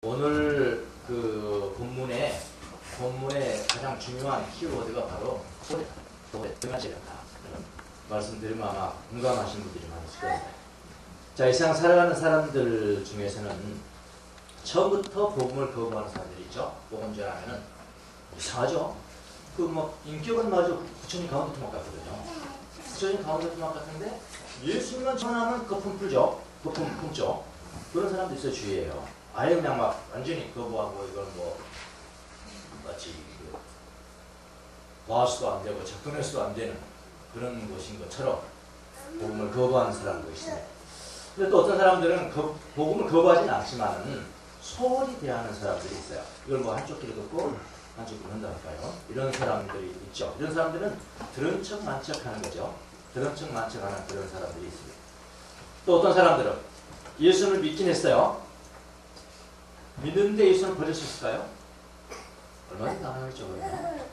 오늘 그 본문의 가장 중요한 키워드가 바로 소리다. 소리다. 말씀드리면 아마 공감하시는 분들이 많으실 겁니다. 자, 이 세상 살아가는 사람들 중에서는 처음부터 복음을 거부하는 사람들이 있죠. 복음 전하면은 이상하죠. 그 뭐 인격은 마저 부처님 가운데 토막 같거든요. 부처님 가운데 토막 같은데 예수님만 전하면 거품 풀죠. 거품 품죠. 그런 사람도 있어요. 주위에요. 아예 그냥 막 완전히 거부하고 이건 뭐 마치 과수도 안 되고 작동해서도 안 되는 그런 것인 것처럼 복음을 거부하는 사람도 있습니다. 근데 또 어떤 사람들은 복음을 거부하지는 않지만은 소홀히 대하는 사람들이 있어요. 이걸 뭐 한쪽 귀로 듣고 한쪽 귀로 듣는다 할까요? 이런 사람들이 있죠. 이런 사람들은 들은 척 만척 하는 거죠. 들은 척 만척 하는 그런 사람들이 있습니다. 또 어떤 사람들은 예수를 믿긴 했어요. 믿는데 예수를 버릴 수 있을까요? 얼마나 가능하겠죠.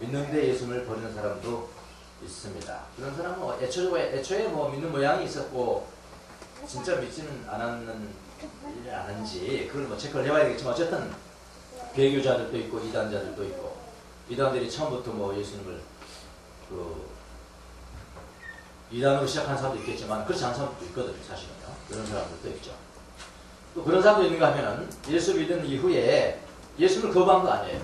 믿는데 예수를 버리는 사람도 있습니다. 그런 사람은 애초에 뭐 믿는 모양이 있었고 진짜 믿지는 않은지 그걸 뭐 체크를 해봐야 되겠지만 어쨌든 배교자들도 있고 이단자들도 있고 이단들이 처음부터 뭐 예수님을 이단으로 시작한 사람도 있겠지만 그렇지 않은 사람도 있거든요. 사실은요. 그런 사람들도 있죠. 또 그런 사람도 있는가 하면은 예수 믿은 이후에 예수를 거부한 거 아니에요.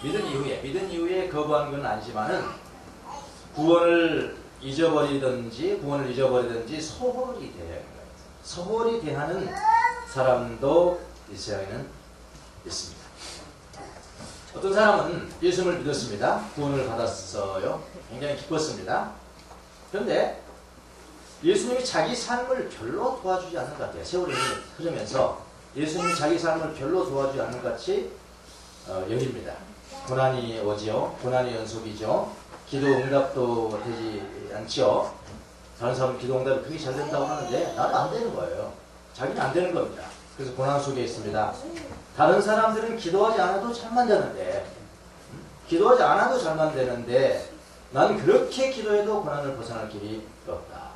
믿은 이후에 거부한 건 아니지만은 구원을 잊어버리든지 소홀히 대하는 사람도 이 세상에는 있습니다. 어떤 사람은 예수를 믿었습니다. 구원을 받았어요. 굉장히 기뻤습니다. 그런데 예수님이 자기 삶을 별로 도와주지 않는 것 같아요. 세월이 흐르면서 예수님이 자기 삶을 별로 도와주지 않는 것 같이 여깁니다. 고난이 오지요. 고난이 연속이죠. 기도 응답도 되지 않죠. 다른 사람은 기도 응답이 그게 잘 된다고 하는데 나는 안 되는 거예요. 자기는 안 되는 겁니다. 그래서 고난 속에 있습니다. 다른 사람들은 기도하지 않아도 잘만 되는데 나는 그렇게 기도해도 고난을 벗어날 길이 없다.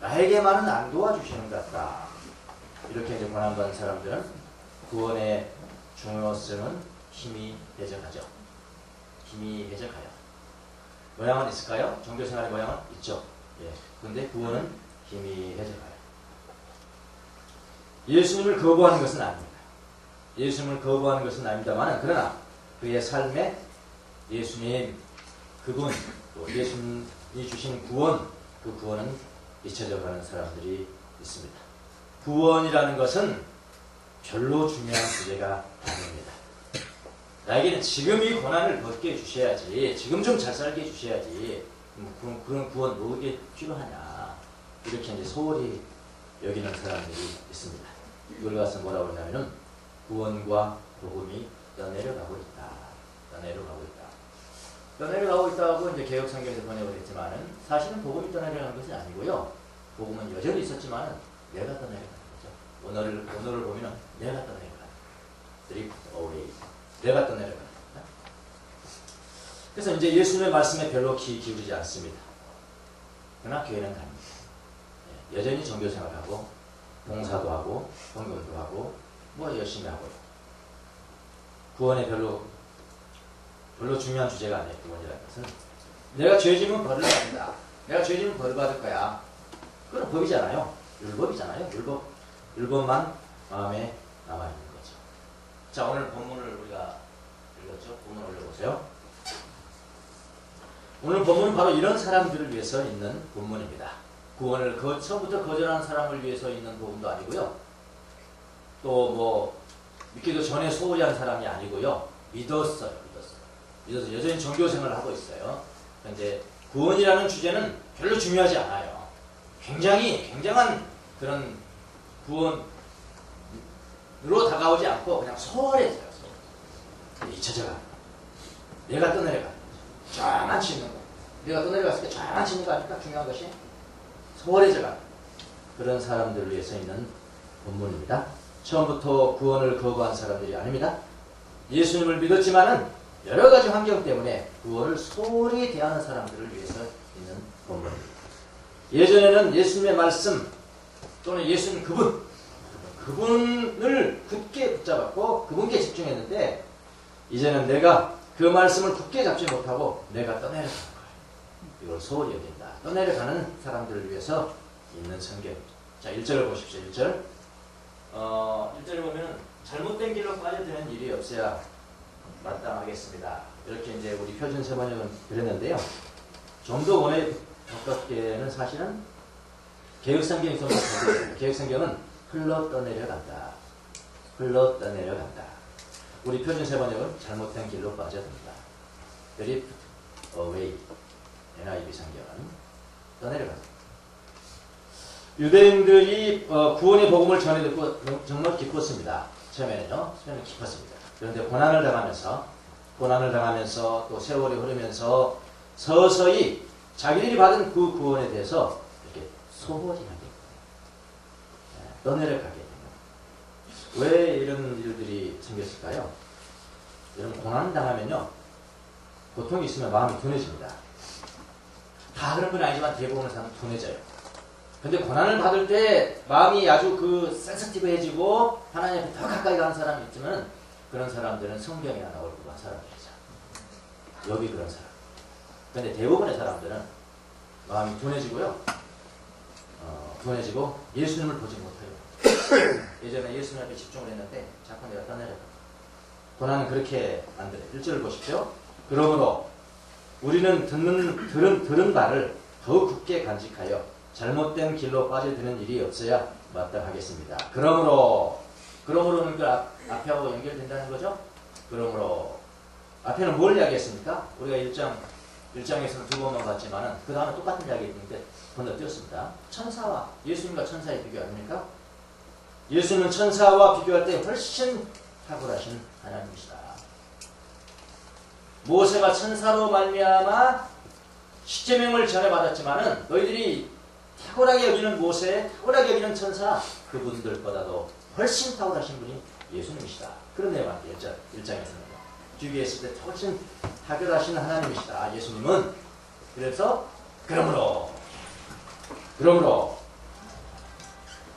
나에게만은 안 도와주시는 것 같다. 이렇게 이제 고난받은 사람들은 구원의 중요성은 힘이 배적하죠. 모양은 있을까요? 종교생활의 모양은 있죠. 예. 그런데 구원은 힘이 배적하여. 예수님을 거부하는 것은 아닙니다만 그러나 그의 삶에 예수님, 그분, 또 예수님이 주신 구원, 그 구원은 잊혀져 가는 사람들이 있습니다. 구원이라는 것은 별로 중요한 주제가 아닙니다. 나에게는 지금 이 고난을 벗게 해주셔야지, 지금 좀 잘 살게 해주셔야지, 그런 구원 뭐게 필요하냐, 이렇게 이제 소홀히 여기는 사람들이 있습니다. 이걸 가서 뭐라고 하냐면은 구원과 복음이 떠내려가고 있다고 이제 개혁성경에서 번역을 했지만은 사실은 복음이 떠내려가는 것이 아니고요. 복음은 여전히 있었지만은 내가 떠내려가는 거죠. 오늘을 보면은 내가 떠내려가는 drift away. 내가 떠내려가는 거다. 그래서 이제 예수님의 말씀에 별로 기울이지 않습니다. 그러나 교회는 갑니다. 여전히 종교생활하고 봉사도 하고 헌금도 하고 뭐 열심히 하고요. 구원에 별로 중요한 주제가 아니에요. 구원이라는 것은 내가 죄지면 벌을 받는다. 내가 죄지면 벌을 받을 거야. 그건 법이잖아요. 율법이잖아요. 율법만 마음에 남아있는 거죠. 자, 오늘 본문을 우리가 읽었죠. 본문 올려보세요. 오늘 본문은 바로 이런 사람들을 위해서 있는 본문입니다. 구원을 처음부터 거절하는 사람을 위해서 있는 부분도 아니고요. 또 뭐 믿기도 전에 소홀히 한 사람이 아니고요. 믿었어요. 여전히 종교생활을 하고 있어요. 그런데 구원이라는 주제는 별로 중요하지 않아요. 굉장한 그런 구원으로 다가오지 않고 그냥 소홀해져요. 잊혀져가. 내가 떠내려가. 쫙만치 있는 거. 내가 떠내려갔을 때 쫙만치 있는 거 아닐까? 중요한 것이 소홀해져가. 그런 사람들을 위해서 있는 본문입니다. 처음부터 구원을 거부한 사람들이 아닙니다. 예수님을 믿었지만은 여러 가지 환경 때문에 구원을 소홀히 대하는 사람들을 위해서 있는 본문입니다. 예전에는 예수님의 말씀 또는 예수님 그분 그분을 굳게 붙잡았고 그분께 집중했는데 이제는 내가 그 말씀을 굳게 잡지 못하고 내가 떠내려가는 거예요. 이걸 소홀히 여긴다. 떠내려가는 사람들을 위해서 있는 성경입니다. 자, 1절을 보십시오. 1절. 1절을 보면 잘못된 길로 빠져드는 일이 없어야 마땅하겠습니다. 이렇게 이제 우리 표준 세번역은 그랬는데요. 좀 더 원에 가깝게는 사실은 개혁성경이 좀 바뀌었습니다. 개혁성경은 흘러 떠내려간다. 흘러 떠내려간다. 우리 표준 세번역은 잘못된 길로 빠져든다. drift away. NIV 성경은 떠내려간다. 유대인들이 구원의 복음을 전해 듣고 정말 기뻤습니다. 처음에는요. 처음에는 기뻤습니다. 그런데 고난을 당하면서 또 세월이 흐르면서 서서히 자기들이 받은 그 구원에 대해서 이렇게 소홀히 하게 됩니다. 떠내려가게 됩니다. 왜 이런 일들이 생겼을까요? 여러분, 고난 당하면요. 고통이 있으면 마음이 둔해집니다. 다 그런 건 아니지만 대부분의 사람은 둔해져요. 근데 고난을 받을 때 마음이 아주 그 센서티브해지고 하나님께 더 가까이 가는 사람이 있지만 그런 사람들은 성경에 나올 법한 사람들이죠. 여기 그런 사람. 근데 대부분의 사람들은 마음이 둔해지고요. 둔해지고 예수님을 보지 못해요. 예전에 예수님 앞에 집중을 했는데 자꾸 내가 떠내려가. 고난은 그렇게 만들어요. 1절을 보십시오. 그러므로 우리는 들은 바를 더욱 굳게 간직하여 잘못된 길로 빠져드는 일이 없어야 마땅하겠습니다. 그러므로는 그 앞에하고 연결된다는 거죠? 그러므로 앞에는 뭘 이야기했습니까? 우리가 1장에서는 두 번만 봤지만은 그 다음에 똑같은 이야기 있는데 건너뛰었습니다. 천사와 예수님과 천사의 비교 아닙니까? 예수님은 천사와 비교할 때 훨씬 탁월하신 하나님이시다. 모세가 천사로 말미암아 십계명을 전해받았지만은 너희들이 탁월하게 여기는 모세, 탁월하게 여기는 천사, 그분들보다도 훨씬 탁월하신 분이 예수님이시다. 그런 내용을 1장에서는 비교했을 때 훨씬 탁월하신 하나님이시다. 예수님은. 그래서 그러므로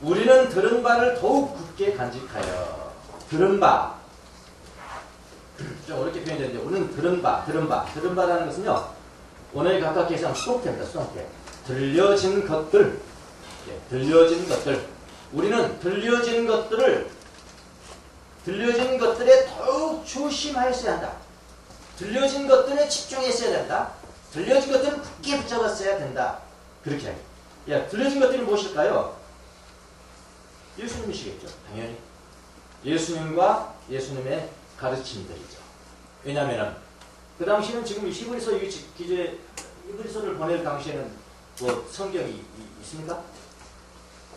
우리는 들은 바를 더욱 굳게 간직하여. 들은 바. 좀 어렵게 표현되는데 우리는 들은 바라는 것은요. 원어에 가깝게 해서 수동태입니다. 수동태. 들려진 것들. 우리는 들려진 것들에 더욱 조심하였어야 한다. 들려진 것들에 집중했어야 된다. 들려진 것들은 굳게 붙잡았어야 된다. 그렇게 하죠. 야, 들려진 것들이 무엇일까요? 예수님이시겠죠. 당연히. 예수님과 예수님의 가르침들이죠. 왜냐하면 그 당시에는 지금 히브리서를 보낼 당시에는 뭐 성경이 있습니까?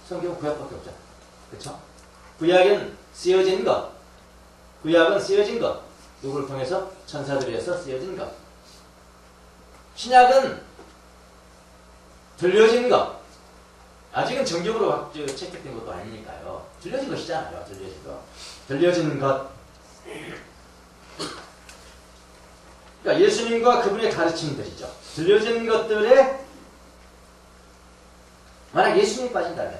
성경은 구약밖에 없잖아. 그렇죠? 구약은 쓰여진 것. 누구를 통해서? 천사들에 의해서 쓰여진 것. 신약은 들려진 것. 아직은 정경으로 채택된 것도 아니니까요. 들려진 것이잖아요. 들려진 것. 그러니까 예수님과 그분의 가르침들이죠. 들려진 것들에 만약 예수님이 빠진다면,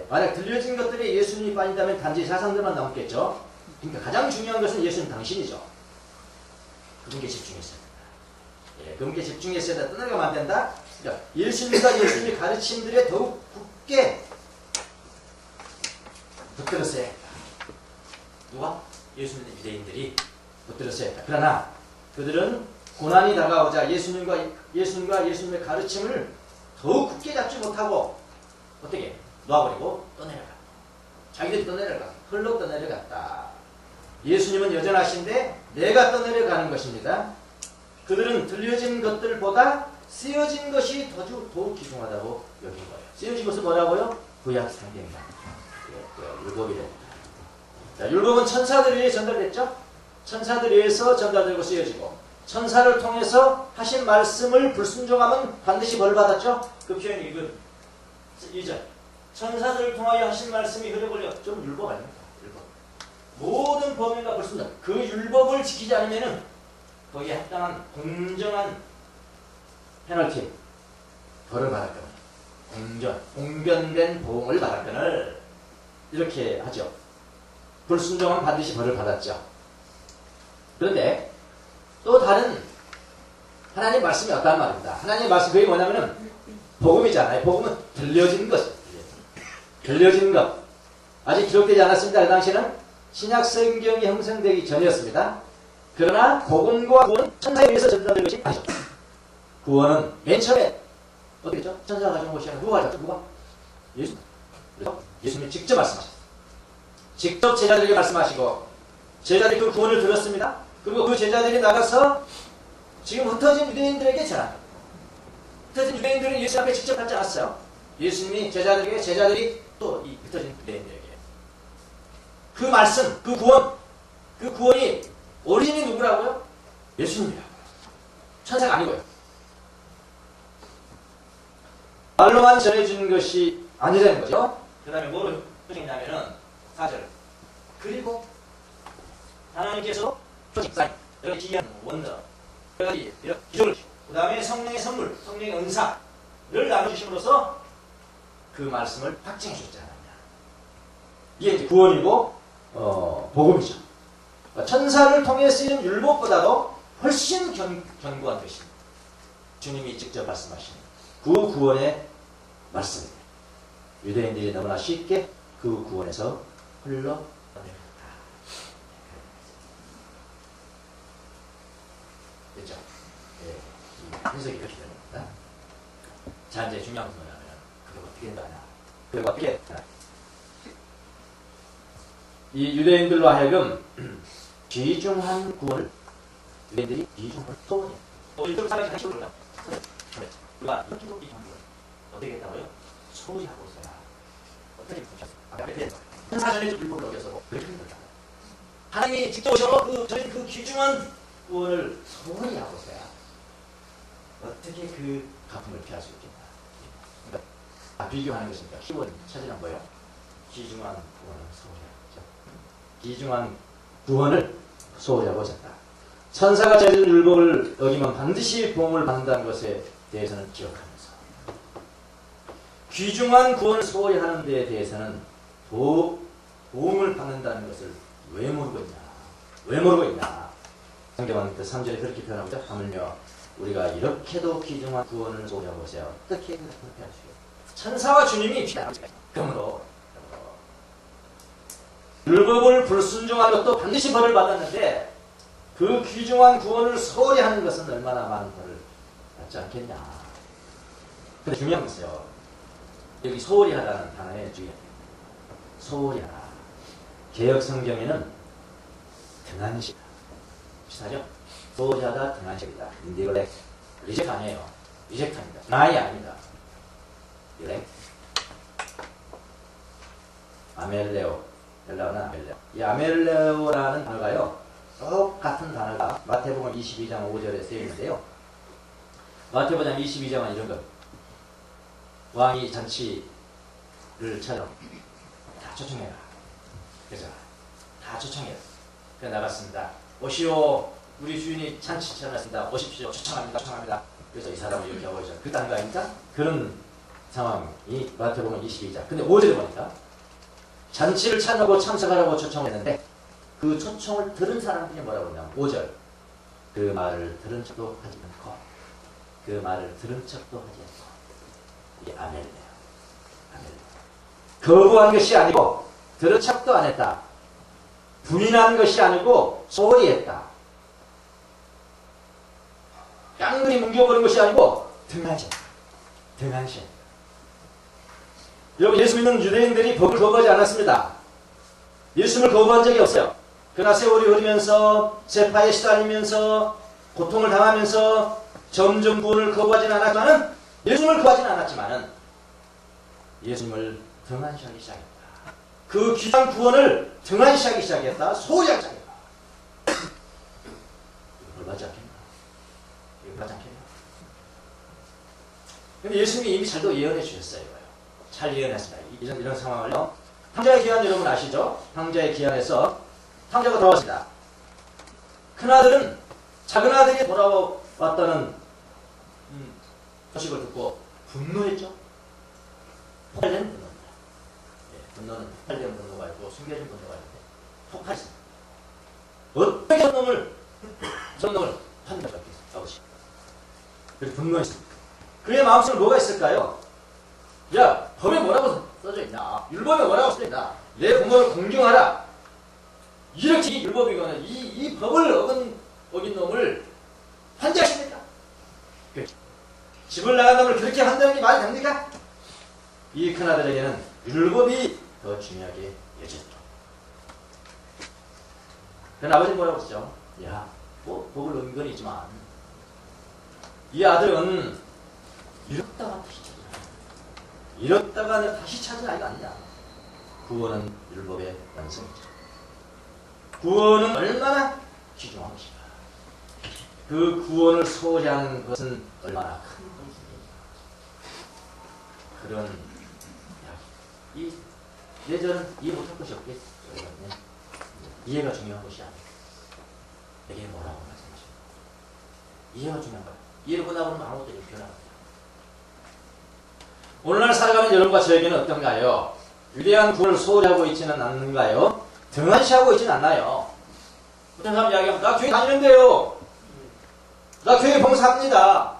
만약 들려진 것들에 예수님이 빠진다면 단지 사상들만 남겠죠. 그러니까 가장 중요한 것은 예수님 당신이죠. 그분께 집중했어야 된다. 그분께 집중했어야 된다. 떠나가면 안 된다. 그러니까 예수님과 예수님의 가르침들에 더욱 굳게 붙들었어야 했다. 누가? 예수님의 유대인들이 붙들었어야 했다. 그러나 그들은 고난이 다가오자 예수님과 예수님의 가르침을 더욱 굳게 잡지 못하고 어떻게? 놔버리고 떠내려가. 자기들이 떠내려가. 흘러 떠내려갔다. 예수님은 여전하신데 내가 떠내려가는 것입니다. 그들은 들려진 것들보다 쓰여진 것이 더욱 귀중하다고 여긴 거예요. 쓰여진 것은 뭐라고요? 구약 성경이다. 율법이래. 자, 율법은 천사들 위해 전달됐죠? 천사들 위해서 전달되고 쓰여지고 천사를 통해서 하신 말씀을 불순종하면 반드시 벌받았죠? 그 표현이 이건 2절. 천사들을 통하여 하신 말씀이 흐려버려. 좀 율법 아닙니까? 율법. 모든 범인과 불순종. 그 율법을 지키지 않으면은 거기에 합당한 공정한 페널티. 벌을 받았거늘. 공변된 보응을 받았거늘. 이렇게 하죠. 불순종은 반드시 벌을 받았죠. 그런데 또 다른 하나님 말씀이 어떤 말입니다. 하나님 말씀 그게 뭐냐면은 복음이잖아요. 복음은 들려진 것. 들려진 것. 아직 기록되지 않았습니다. 그 당시에는 신약 성경이 형성되기 전이었습니다. 그러나 복음과 구원은 천사에 의해서 전달된 것이 아니죠. 구원은 맨 처음에 어떻게 했죠? 천사가 가져온 것이 아니라 누가 가져왔죠? 누가? 예수. 그래서 예수님이 직접 말씀하셨어요. 직접 제자들에게 말씀하시고 제자들이 그 구원을 들었습니다. 그리고 그 제자들이 나가서 지금 흩어진 유대인들에게 전합니다. 흩어진 유대인들은 예수 앞에 직접 하지 않았어요. 예수님이 제자들에게, 제자들이 또 이 흩어진 유대인들에게 그 말씀, 그 구원, 그 구원이 오리진이 누구라고요? 예수님이라고요. 천사가 아니고요. 말로만 전해주는 것이 아니라는 거죠. 그 다음에 뭐를 표시했냐면은 4절. 그리고 하나님께서 표식, 사인, 여러 기이한 원더, 여러 가지 이런 기술을 주고, 그 다음에 성령의 선물, 성령의 은사를 나눠주심으로써 그 말씀을 확증해 주셨잖아요. 이게 이제 구원이고 복음이죠. 천사를 통해 쓰이는 율법보다도 훨씬 견고한 것입니다. 주님이 직접 말씀하신 그 구원의 말씀입니다. 유대인들이 너무나 쉽게 그 구원에서 흘러내렸다. 됐죠? 예, 이 해석이 이렇게 됩니다. 자, 이제 중요한 것은 뭐냐면 그게 어떻게 된다냐. 그게 어떻게 되나. 이 유대인들로 하여금 귀중한 구원을 유대인들이 귀중한 소원이에요. 이쪽으로 살아가는 식으로 몰라. 우리가 이쪽으로 귀중한 구원 어떻게 했다고요? 소리하고 있어요. 어떻게 보셨어요? 사전에 좀 율법을 어겨서 그렇게 됩니다. 하나님이 직접 오셔서 그 귀중한 구원을 소리하고 있어요. 어떻게 그 가품을 피할 수 있겠나. 그러니까 비교하는 것입니다. 키워드 찾으란 거예요. 귀중한 구원을 소리하고 귀중한 구원을 소홀히하고 있었다. 천사가 전해준 율법을 어기면 반드시 보응을 받는다는 것에 대해서는 기억하면서 귀중한 구원을 소홀히 하는 데에 대해서는 보응을 받는다는 것을 왜 모르고 있냐. 왜 모르고 있냐. 성경은 그 3절에 그렇게 표현하고 있죠. 하물며 우리가 이렇게도 귀중한 구원을 소홀히하고 있어요. 어떻게 그렇게 할 수 있어요. 천사와 주님이 피하는 그러므로 율법을 불순종한 것도 반드시 벌을 받았는데 그 귀중한 구원을 소홀히 하는 것은 얼마나 많은 벌을 받지 않겠냐. 근데 중요한 것이요. 여기 소홀히 하라는 단어에 주의해야 돼요. 소홀히 하라. 개혁 성경에는 등한시다. 비슷하죠? 소홀히 하다 등한시다. 인디글렉. 리젝트 아니에요. 리젝트입니다. 나이 아닙니다. 리젝트. 아멜레오. 헬라어는 아멜레오. 이 아멜레오라는 단어가요. 똑같은 단어가 마태복음 22장 5절에 쓰여 있는데요. 마태복음 22장은 이런 것. 왕이 잔치를 차려 다 초청해라. 그죠? 다 초청해라. 그래서 나갔습니다. 오시오. 우리 주인이 잔치 차렸습니다. 오십시오. 초청합니다. 초청합니다. 그래서 이 사람을 이렇게 하고 있죠. 그 단어가 아닙니까? 그런 상황이 마태복음 22장. 근데 5절에 보니까 잔치를 차려고 참석하라고 초청했는데 그 초청을 들은 사람들이 뭐라고 하냐면 5절. 그 말을 들은 척도 하지 않고 그 말을 들은 척도 하지 않고 이게 아멜이에요. 아멜. 거부한 것이 아니고 들은 척도 안 했다. 부인한 것이 아니고 소홀히 했다. 깡그리 뭉겨버린 것이 아니고 등한시했다. 등한시했다. 여러분 예수 믿는 유대인들이 법을 거부하지 않았습니다. 예수님을 거부한 적이 없어요. 그러나 세월이 흐르면서 세파에 시달리면서 고통을 당하면서 점점 구원을 거부하지는 않았지만은 예수님을 거부하지는 않았지만은 예수님을 등한시하기 시작했다. 그 귀한 구원을 등한시하기 시작했다. 소홀히 하기 시작했다. 이거 벌받지 않겠나? 이거 벌받지 않겠나? 근데 예수님이 이미 잘도 예언해 주셨어요. 이거요. 잘 예언했습니다. 이런 상황을요. 탕자의 기한 여러분 아시죠? 탕자의 기한에서 탕자가 돌아왔습니다. 큰아들은 작은아들이 돌아왔다는 소식을 듣고 분노했죠. 폭발된 분노입니다. 예, 분노는 폭발된 분노가 있고 숨겨진 분노가 있는데 폭발했습니다. 어떻게 저런 놈을 판단할 수 있겠어요? 아버지. 그래서 분노했습니다. 그의 마음속에 뭐가 있을까요? 야, 법에 뭐라고 써져 있나? 율법에 뭐라고 써져 있나? 내 부모를 공경하라. 이렇게 이 율법이거나 이 법을 어긴 놈을 환대하십니까? 집을 나간 놈을 그렇게 한다는 게 말이 됩니까? 이 큰아들에게는 율법이 더 중요하게 여겨졌죠. 그런 아버지는 뭐라고 했죠? 야, 뭐 법을 어긴 건 있지만 이 아들은 잃었다가 다시 찾으라. 잃었다가 다시 찾은 아이가 아니냐. 구원은 율법의 완성이죠. 구원은 얼마나 귀중한 것인가. 그 구원을 소홀히하는 것은 얼마나 큰 것인가. 그런 이 예전은 이해 못할 것이 없겠죠. 이해가 중요한 것이 아니에요. 내게 뭐라고 말씀하십니까? 이해가 중요한 거예요. 이해를 끝나고 나면 아무것도 변합니다. 오늘날 살아가는 여러분과 저에게는 어떤가요? 위대한 구원을 소홀히하고 있지는 않는가요? 등한시하고 있지는 않나요? 어떤 사람 이야기하면 나 교회 다니는데요. 나 교회 봉사합니다.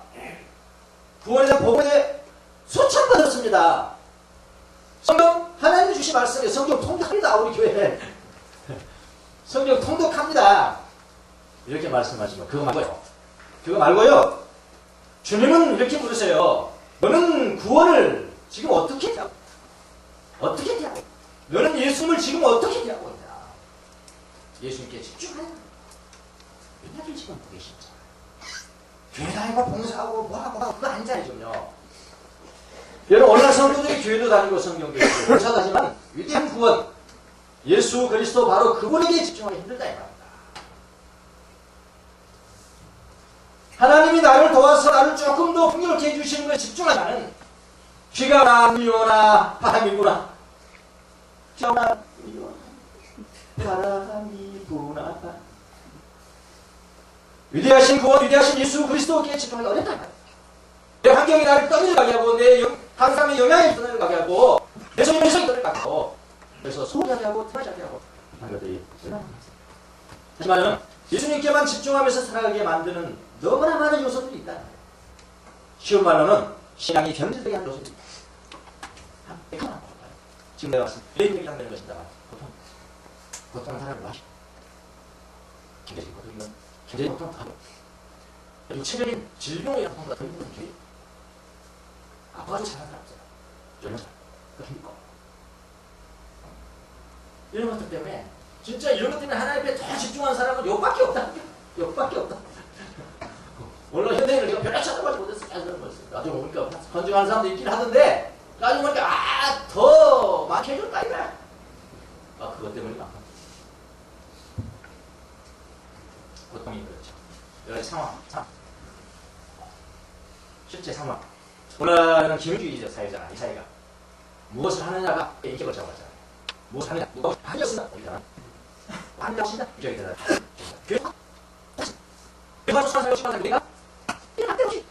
구원에 대한 복음에 수천 번 듣습니다. 성경 하나님이 주신 말씀에 성경 통독합니다. 우리 교회 성경 통독합니다. 이렇게 말씀하시면 그거 말고요. 주님은 이렇게 물으세요. 너는 구원을 지금 어떻게 대하고 있냐? 너는 예수님을 지금 어떻게 대하고 있냐? 예수님께 집중하냐? 왜냐하면 지금 보기 쉽잖아. 교회 다니고 봉사하고 뭐하고 그거 아니잖아요. 지금요. 여러분 오늘날 성도들이 교회도 다니고 성경도 읽고 봉사도 하지만 위대한 구원 예수 그리스도 바로 그분에게 집중하기 힘들다 이 말입니다. 하나님이 나를 도와서 나를 조금 더 풍요롭게 해주시는 것에 집중하자는 비가 오나 눈이 오나 바람이 부나 비가 오나 눈이 오나 바람이 부나 위대하신 구원 위대하신 예수 그리스도께 집중하기 어렵다 내 환경이 나를 떠밀어가게 하고 내 항상의 영향이 떠밀어가게 하고 내 성이 떠밀어가게 하고 그래서 소홀하게 하고 트하게 하고 하는 것들이 얼마나 많습니다. 하지만 예수님께만 집중하면서 살아가게 만드는 너무나 많은 요소들이 있다. 쉬운 말로는 신앙이 경질되게 하는 요소들이 있다. 지금 내가 말씀 드린 얘기랑 되는 것입니다. 보통은 사람을 마시고 굉장히 고통이면 굉장히 고통하고 육체적인 질병이랑 통보다 더 힘든 게 아파가지고 잘하는 사람 없어요. 젊은 사람 그 힘들고 이런 것들 때문에 진짜 이런 것 때문에 하나님 앞에 더 집중한 사람은 욕밖에 없다. 욕밖에 없다. 물론 현대인을 제가 별로 찾아보지 못했어요. 나중에 보니까 건중한 사람도 있긴 하던데 나중에 보니까 더 많게 해줄까 이거야. 그것 때문이 많아. 고통이 그렇죠. 여러 상황. 실제 상황. 오늘은 기능주의적 사회잖아. 이 사회가. 무엇을 하느냐가 인격을 잡았잖아. 무엇을 하느냐. 무엇을 하려고 우리가 한다고 신다. 이쪽이 되나. 교회가 교회가 사는 우리가 이런 안 되지.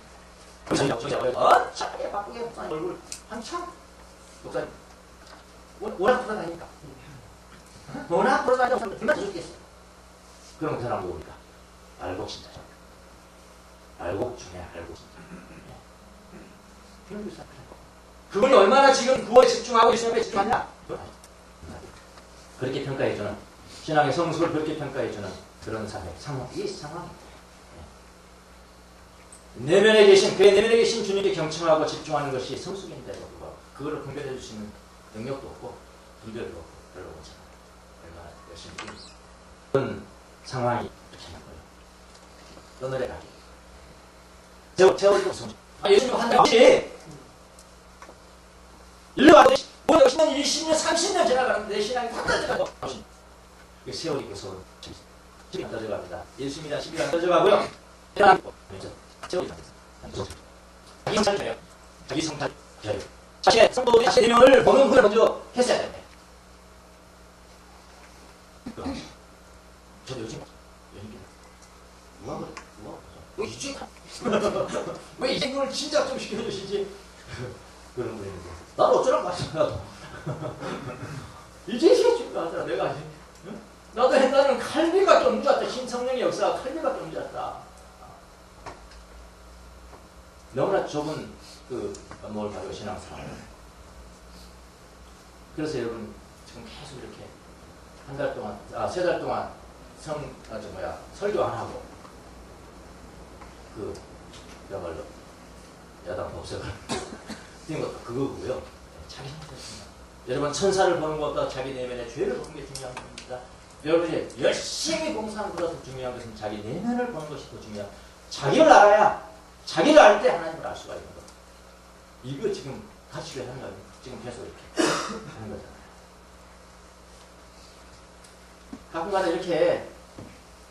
어차피 바쁘게 목사님 얼굴 한참 목사님 워낙 돌아다니니까 워낙 돌아다니니까 얼마나 좋겠어. 그럼 그 사람 누굽니까? 알고 진짜죠. 알고 중에 알고 진짜. 그분이 얼마나 지금 구원에 집중하고 예수님에 집중하냐? 그렇게 평가해주는 신앙의 성숙을 그렇게 평가해주는 그런 상황, 이 상황입니다. 내면에 계신 그의 내면에 계신 주님께 경청하고 집중하는 것이 성숙인데 그거를 분별해 주시는 능력도 없고 분별도 없고 별로 없잖아요. 얼마나 열심히 그런 상황이 이렇게 하는 거예요. 오늘의 가기. 제어리고 성숙. 예수님 한다지. 1년 와도 10년, 20년, 30년 지나가는데 내 신앙이 다 떨어져가고 세월이 계속 집이 안 떨어져갑니다. 예수님이나 집이 안 떨어져가고요. 세월이 안 떨어져요. 자기 성찰이에요. 자기 성찰이에요. 자신의 성도들이 자신의 내면을 보는 훈을 먼저 했어야 됩니다. 저도 요즘 누가 그래? 왜 이제 왜 이제 그걸 진작 좀 시켜주시지? 그런 거 있는데 나도 어쩌라고 말씀하고 이게 중요하더라. 내가 응? 나도 옛날에는 칼비가 좀 좋았다. 신성령의 역사가 칼비가 좀 좋았다. 너무나 좁은 뭘 가지고 신앙생활. 그래서 여러분 지금 계속 이렇게 한 달 동안, 3달 동안 설교 안 하고 그야말로 야당 법석을 뛴 것도 그거고요. 자기 상태였습니다. 여러분 천사를 보는 것보다 자기 내면의 죄를 보는 게 중요한 겁니다. 여러분이 열심히 봉사하는 것보다 더 중요한 것은 자기 내면을 보는 것이 더 중요합니다. 자기를 알아야 자기를 알 때 하나님을 알 수가 있는 것. 이거 지금 같이 하는 거예요. 지금 계속 이렇게 하는 거잖아요. 가끔가다 이렇게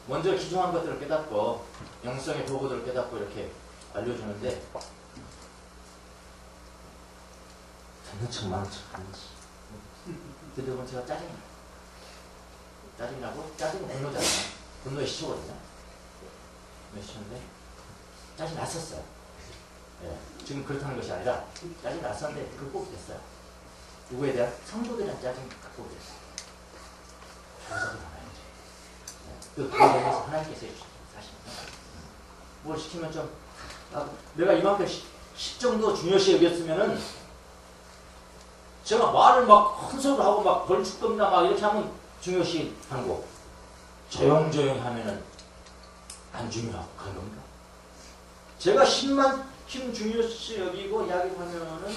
먼저 기중한 것들을 깨닫고 영성의 도구들을 깨닫고 이렇게 알려주는데 듣는 척 많은 척 하는지 들으면 제가 짜증나고 짜증은 분노잖아요. 분노의 시초거든요. 분노의 시초인데 짜증 났었어요. 예, 지금 그렇다는 것이 아니라 짜증 났었는데 극복이 됐어요. 누구에 대한? 성도들에 대한 짜증이 극복이 됐어요. 조사도 나가야지. 그거에 대해서 하나님께서 해주시죠. 사실 뭘 시키면 좀 내가 이만큼 10 정도 중요시 여겼으면은 제가 말을 막 큰 소리로 하고 막 벌칙 겁니다 막 이렇게 하면 중요시 하는 거 조용조용 하면은 안 중요하고 그런 겁니까? 제가 10만 힘 중요시 여기고 이야기를 하면은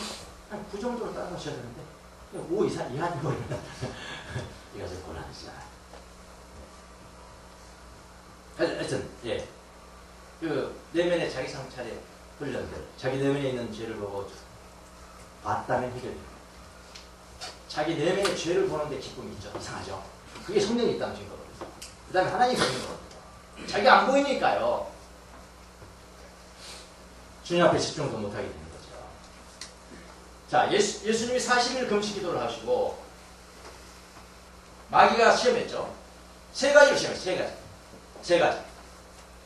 한 9 정도로 따라가셔야 되는데 5 이상 이하니 버리면 이거 좀 곤란하시잖아요. 하여튼 예, 내면의 자기 성찰의 훈련들, 자기 내면에 있는 죄를 보고 봤다면 해결됩니다. 자기 내면의 죄를 보는데 기쁨이 있죠. 이상하죠. 그게 성령이 있다는 증거거든요. 그 다음에 하나님이 있는 거거든요. 자기가 안 보이니까요. 주님 앞에 집중도 못하게 되는 거죠. 자, 예수님이 40일 금식 기도를 하시고 마귀가 시험했죠. 3가지로 시험했어요. 3가지.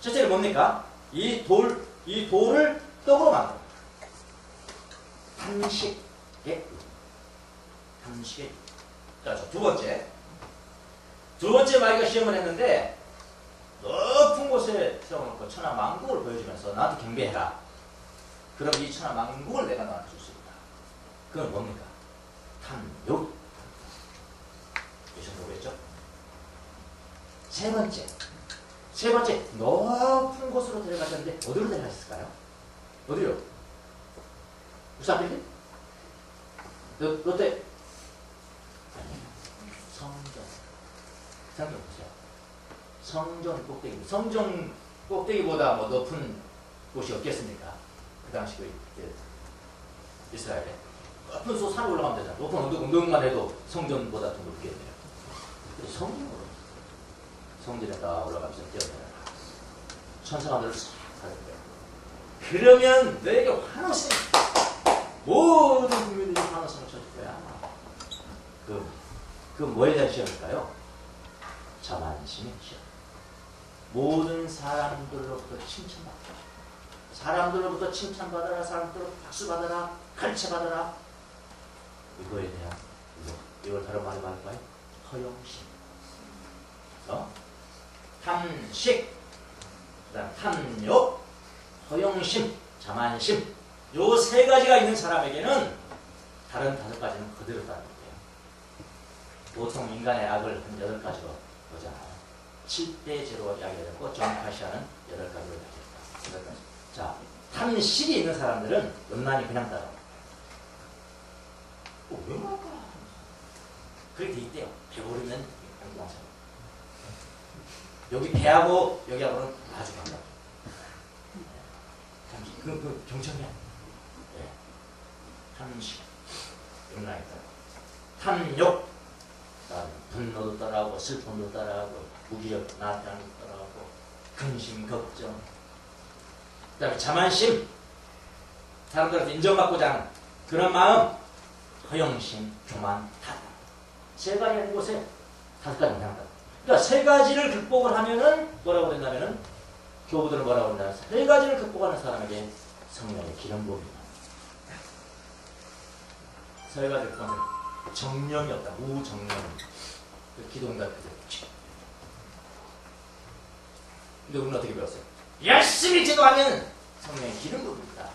첫째는 뭡니까? 이 돌을 떡으로 만들어. 탄식의 탄식의. 자, 두 번째 마귀가 시험을 했는데 높은 곳에 세워놓고 천하만국을 보여주면서 나한테 경배해라. 그럼 이 천하만국을 내가 너한테 줄 수 있다. 그건 뭡니까? 탐욕. 예수님 뭐겠죠? 세 번째 높은 곳으로 데려가셨는데 어디로 데려가셨을까요? 어디요? 무슨 빌딩? 롯데? 아니, 성전 보세요. 성전 꼭대기. 성전 꼭대기보다 뭐 높은 곳이 없겠습니까? 그 당시 이스라엘에 높은 산에 올라가면 되잖아. 높은 언덕만 해도 성전보다 더 높게 돼요. 성전에 다 올라가면서 뛰어내려라. 천사가 너를 싹 가려줘요. 그러면 너에게 환호성, 모든 국민들이 환호성을 쳐줄 거야. 그 뭐에 대한 시험일까요? 자만심의 시험. 모든 사람들로부터 칭찬받아라. 사람들로부터 칭찬받아라. 사람들로부터 박수받아라. 가르쳐받아라. 이거에 대한 이걸 다른 말로 할까요? 허영심. 탐식, 그다음 탐욕, 허영심, 자만심. 요 3가지가 있는 사람에게는 다른 5가지는 그대로 따르는 거예요. 보통 인간의 악을 한 8가지로 보잖아요. 7대 제로 이야기했고 정카시아는 8가지로 이야기했다. 8가지. 자, 탐식이 있는 사람들은 염란히 그냥 따라옵니다. 왜 그럴까? 그렇게 돼 있대요. 배부르면 공동체. 여기 배하고 여기하고는 아주 반갑죠. 그 경청이야. 네. 탐식, 염란히 따라. 탐욕, 분노도 따라하고 슬픔도 따라하고 무기력, 나태함도 따라하고 근심, 걱정. 그 다음에 자만심, 사람들한테 인정받고자 하는 그런 마음, 허영심, 교만, 탓. 3가지 있는 곳에 5가지 나온다. 그러니까 3가지를 극복을 하면은 뭐라고 된다면은 교부들은 뭐라고 한다면 3가지를 극복하는 사람에게 성령의 기름 부음이 납니다. 3가지 극복하는 정령이 없다. 무정령. 기도응답 그대로. 근데 우리는 어떻게 배웠어요? 열심히 기도하면 성령의 기름 부음이 있다.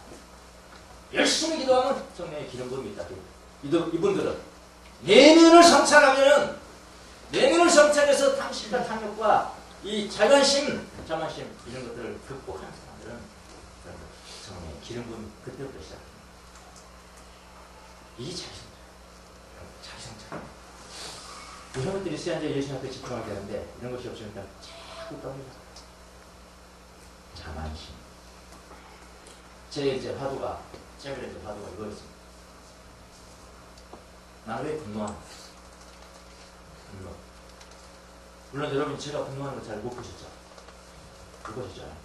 열심히 기도하면 성령의 기름 부음이 있다. 이분들은 내면을 성찰하면은 내면을 성찰해서 탐심과 탐욕과 이 자만심 이런 것들을 극복하는 사람들은 성령의 기름 부음이 그때부터 시작합니다. 이게 자기성찰. 이런 것들이 있어야 이제 예수 앞에 집중하게 되는데 이런 것이 없으면 자꾸 떠올려. 자만심. 제 이제 화두가 최근에 이제 화두가 이거였습니다. 나는 왜 분노하는 거야? 분노. 물론 여러분 제가 분노하는 거 잘 못 보셨죠? 못 보셨잖아요.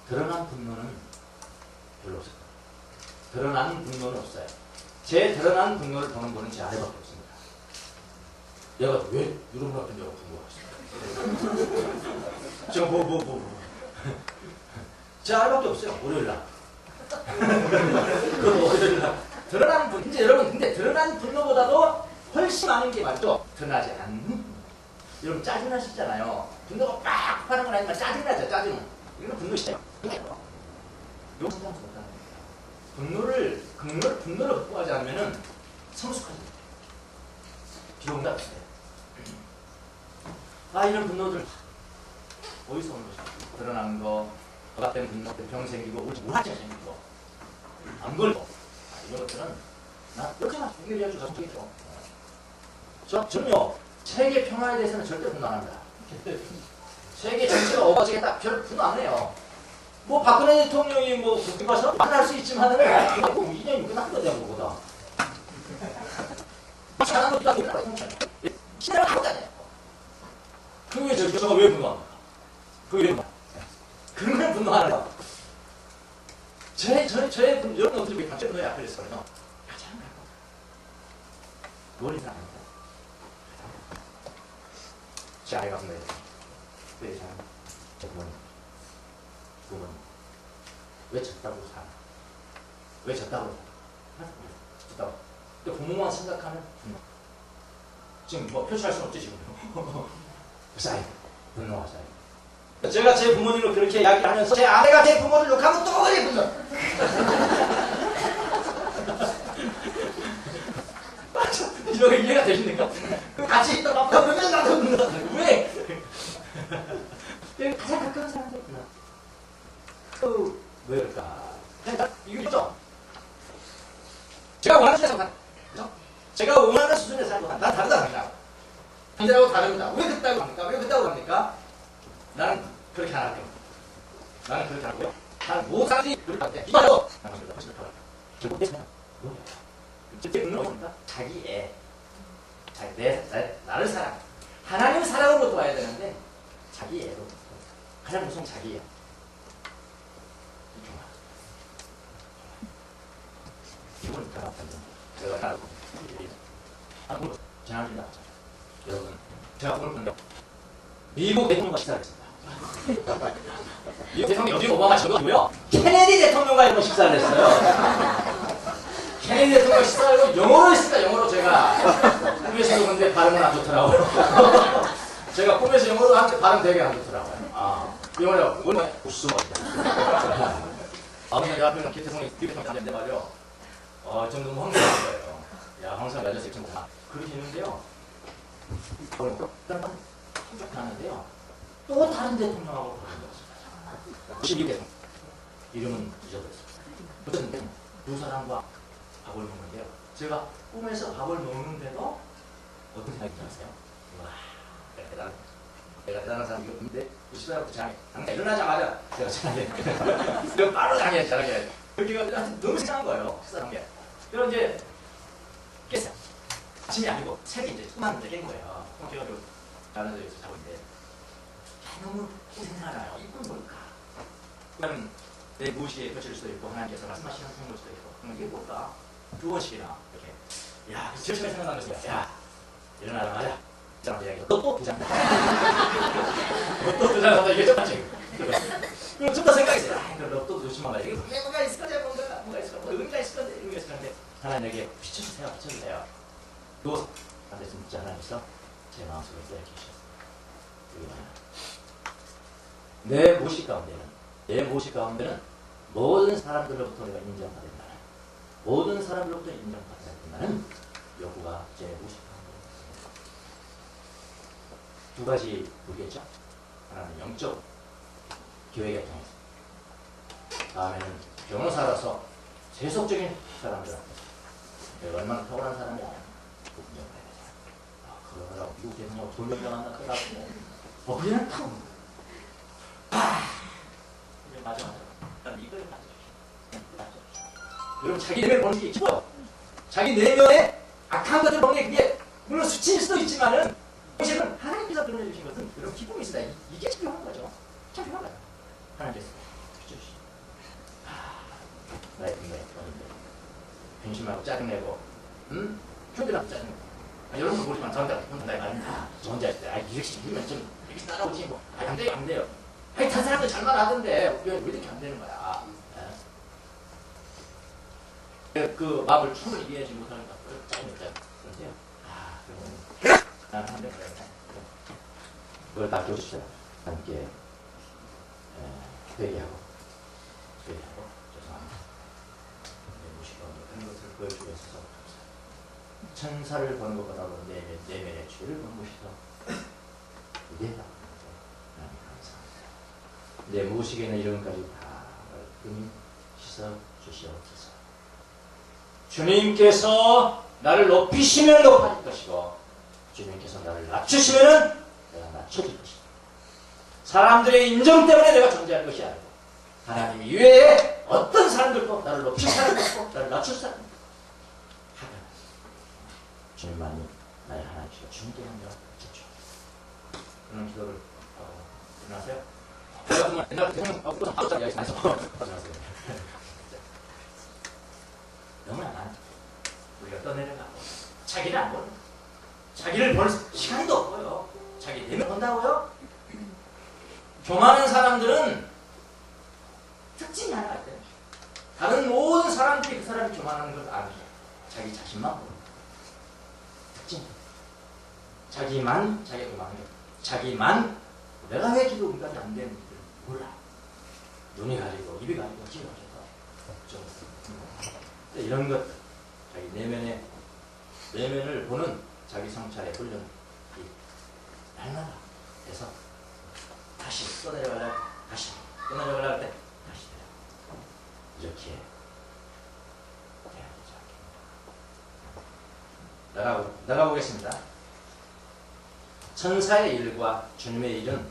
드러난 분노는 별로 없어요. 드러난 분노는 없어요. 제 드러난 분노를 보는 분은 제 아내밖에 없습니다. 내가 왜 이런 분 같은 데가 분노하시나? 제가 제 아내밖에 없어요. 월요일날. 월요일날. 드러나는 분. 근데 여러분, 근데 드러난 분노보다도 훨씬 많은 게 맞죠? 드러나지 않는 분노. 여러분 짜증나시잖아요. 분노가 빡 하는 건 아니지만 짜증나죠, 짜증. 이거는 분노시죠. 용서하지 못하는 거예요. 분노를 극복하지 않으면은 성숙하지 못해요. 기록도 없어요. 이런 분노들 어디서 오는 것이야? 드러난 거, 억압된 분노 때문에 병 생기고, 우울증 생기고, 안 걸고, 이런 것들은 나 이렇게만 해결해야지 가슴이죠. 저는요, 세계 평화에 대해서는 절대 분노 안 합니다. 세계 전체가 어거지겠다, 별 분노 안 해요. 뭐 박근혜 대통령이 뭐 국가서 만날 수 있지만은 뭐 2년이 끝난 거죠, 그거보다. 잘한 것도 아니고 시대가 아무것도 아니에요. 그게 저가 왜 분노합니까? 그게 왜 분노합니까? 그러면 분노하는 거. 저의 여러분 어떻게 왜 갑자기 분노에 앞에 있어요? 같이 하는 거야. 머리는 안 합니다. 제 아이가 분노해요. 왜 잘하는 거야? 제 부모님. 왜 졌다고 살아? 왜 졌다고 살아? 졌다고. 근데 부모만 생각하는 분노. 지금 뭐 표출할 수는 없지, 지금. 쌓이. 분노가 쌓이. 제가 제 부모님을 그렇게 이야기하면서 제 아내가 제 부모를 욕하면 또 그래, 분노. 이거 이해가 되십니까? 같이 있다가 그러면 나도 분노. 왜? 가장 가까운 사람들 분노. 왜 그럴까? 이거 있죠? 제가 원하는 수준에서 간, 그죠? 제가 원하는 수준에서 살고 난 다르다 합니다. 이들하고 다릅니다. 왜 그따고 합니까? 왜 그따고 합니까? 나는 그렇게 안 할게요. 나는 그렇게 안 하고요. 나는 모든 사람들이 그렇게 할 때, 이거요! 나는 훨씬 더 결국 그냥 뭐예요? 제 분노는 뭡니까? 자기 애. 나를 사랑. 하나님을 사랑으로부터 와야 되는데, 자기 애로. 가장 무서운 자기 애. 이건 제가 따르고 오늘 지난주에 나왔죠. 여러분, 제가 오늘 본다. 미국 대통령과 식사를 했습니다. 미국 대통령 요즘 오바마 저거고요. 케네디 대통령과 이런 식사를 했어요. 케네디 대통령 식사를 영어로 했습니다. 영어로 제가 꿈에서도 근데 발음은 안 좋더라고요. 제가 꿈에서 영어로 하는데 발음 되게 안 좋더라고요. 영어로 오늘 웃음 근데 내가 앞에는 대통령이 가는데 말이요. 전 너무 황당한 거예요. 야, 황상 여자식 좀 다. 그렇게 했는데요. 하는데요. 또 다른 대통령하고 그런 거였습니다. 92 대통령. 이름은 잊어버렸습니다. 어쨌든 두 사람과 밥을 먹는데요. 제가 꿈에서 밥을 먹는데도 어떤 생각이 드세요? 와, 내가 대단한 사람이고, 근데 90살부터 장애. 당장 일어나자마자 제가 장애. 내가 바로 장애, 장애. 그렇게 너무 생각한 거예요. 식사한 게. 그럼 이제 깼어요. 아침이 아니고 새벽에 이제 꿈만 이제 깬 거예요. 그럼 제가 다른 데서 자고 있는데 너무 생생하잖아요. 이 꿈이 뭘까? 그러면 내 무의식에 거칠 수도 있고 하나님께서 말씀하시는 생각일 수도 있고 그럼 이게 뭘까? 두 번씩이나 이렇게 야, 제일 처음에 생각나는 것이 야, 일어나자마자 사람 이야기가 너또 두잔다. 너또 두잔다. 이게 첫 번째. 그럼 좀 더 생각했어요. 그럼 너또 조심한 거야. 이게 뭔가 있을 건데, 뭔가 있을 건데, 의미가 있을 건데, 의미가 있을 건데. 하나님에게 비춰주세요, 비춰주세요. 누워서 앉아있으면 진짜 하나님께서 제 마음속에 떠있게 주셨어요. 여기 봐요. 내 모식 가운데는 모든 사람들로부터 내가 인정받는다. 모든 사람들로부터 인정받아야 된다는 욕구가 제 모식 가운데 있습니다. 두 가지 무게죠. 하나는 영적 교회가 통해서, 다음에는 변호사라서 세속적인 사람들한테 내가 얼마나 탁월한 사람이 아니야. 그러라고 미국 대통령 돌면서 만났더라고. 그냥 타고. 이제 맞아. 난 이걸 가져주시. 여러분 자기 내면을 보는 게 있죠. 자기 내면에 악한 것을 보는 게 그게 물론 수치일 수도 있지만은 사실은 하나님께서 드러내주신 것은 여러분 기쁨이 있으다. 이게 필요한 거죠. 참 필요한 거죠. 하나님께서 주시. 나의 분노에 원인데 근심하고 짜증내고, 표들하고 짜증내고. 여러분 모르지만 저 혼자 나의 말은 저 혼자 있을 때 이렇게 시키면 좀 이렇게 따라오지 뭐. 안 돼요, 안 돼요. 다른 사람들 잘만 하던데 왜 이렇게 안 되는 거야. 그 마음을 충분히 이해하지 못하니까 짜증냈잖아요. 그런데요. 그러면 나는 한 대 그랬네. 그걸 다 교수시라 함께 회개하고 죄송합니다. 무식한 것을 보여주고 있어서 천사를 보는 것보다도 내면의 죄를 보는 것이 더 위대하다. 하나님 감사합니다. 내 무식에는 이름까지 다 말끔히 씻어 주시옵소서. 주님께서 나를 높이시면 높아질 것이고 주님께서 나를 낮추시면 내가 낮춰질 것이다. 사람들의 인정 때문에 내가 존재할 것이 아니고 하나님 이외에 어떤 사람들도 나를 높일 사람이 없고 나를 낮출 사람이 없고 주님만이 나의 하나님이시고 주님께 한다. 그런 기도를 일어나세요. 내가 정말 옛날 대통령 아웃장 이야기 나서 일어나세요. 너무나 많아. 우리가 떠내려가고 자기를 안 보는, 자기를 볼 시간도 없고요. 자기 내면 본다고요? 교만한 사람들은 특징이 하나 있대요. 다른 모든 사람들이 그 사람이 교만하는 걸 아니에요. 자기 자신만 보는 특징. 자기만 자기가 교만해요. 자기만 내가 왜 기도까지 안 되는지 몰라. 눈이 가리고 입이 가리고 귀가 가리고 없죠. 이런 것, 자기 내면을 보는 자기 성찰의 훈련이 날마다 해서 다시 떠내려가려 다시 떠내려가려 할 때 다시 이렇게 나가보겠습니다. 천사의 일과 주님의 일은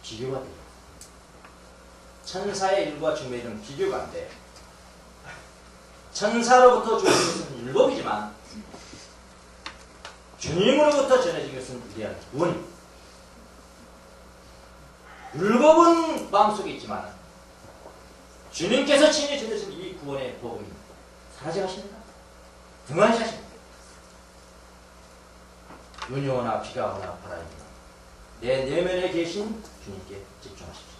비교가 돼요. 천사의 일과 주님의 일은 비교가 안 돼요. 천사로부터 주어진 것은 율법이지만 주님으로부터 전해진 것은 위대한 구원입니다. 율법은 마음속에 있지만 주님께서 친히 전해진 이 구원의 복음이 사라져가십니다. 등한시하십니다. 눈이 오나 비가 오나 바람이 오나 내 내면에 계신 주님께 집중하십시오.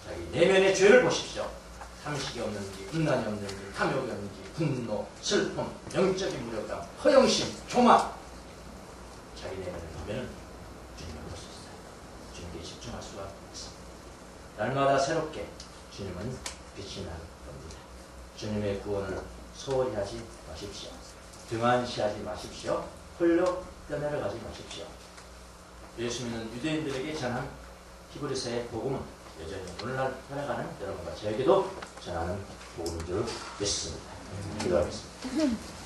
자기 내면의 죄를 보십시오. 탐식이 없는지, 분란이 없는지, 탐욕이 없는지, 분노, 슬픔, 영적인 무력감, 허영심, 교만. 자기 내면을 보면 주님을 볼 수 있어요. 주님께 집중할 수가 있습니다. 날마다 새롭게 주님은 빛이 날 겁니다. 주님의 구원을 소홀히 하지 마십시오. 등한시하지 마십시오. 홀로 떠내려가지 마십시오. 예수 믿는 유대인들에게 전한 히브리서의 복음은 여전히 오늘날 살아가는 여러분과 저에게도 전하는 복음인 줄 믿습니다. 기도하겠습니다.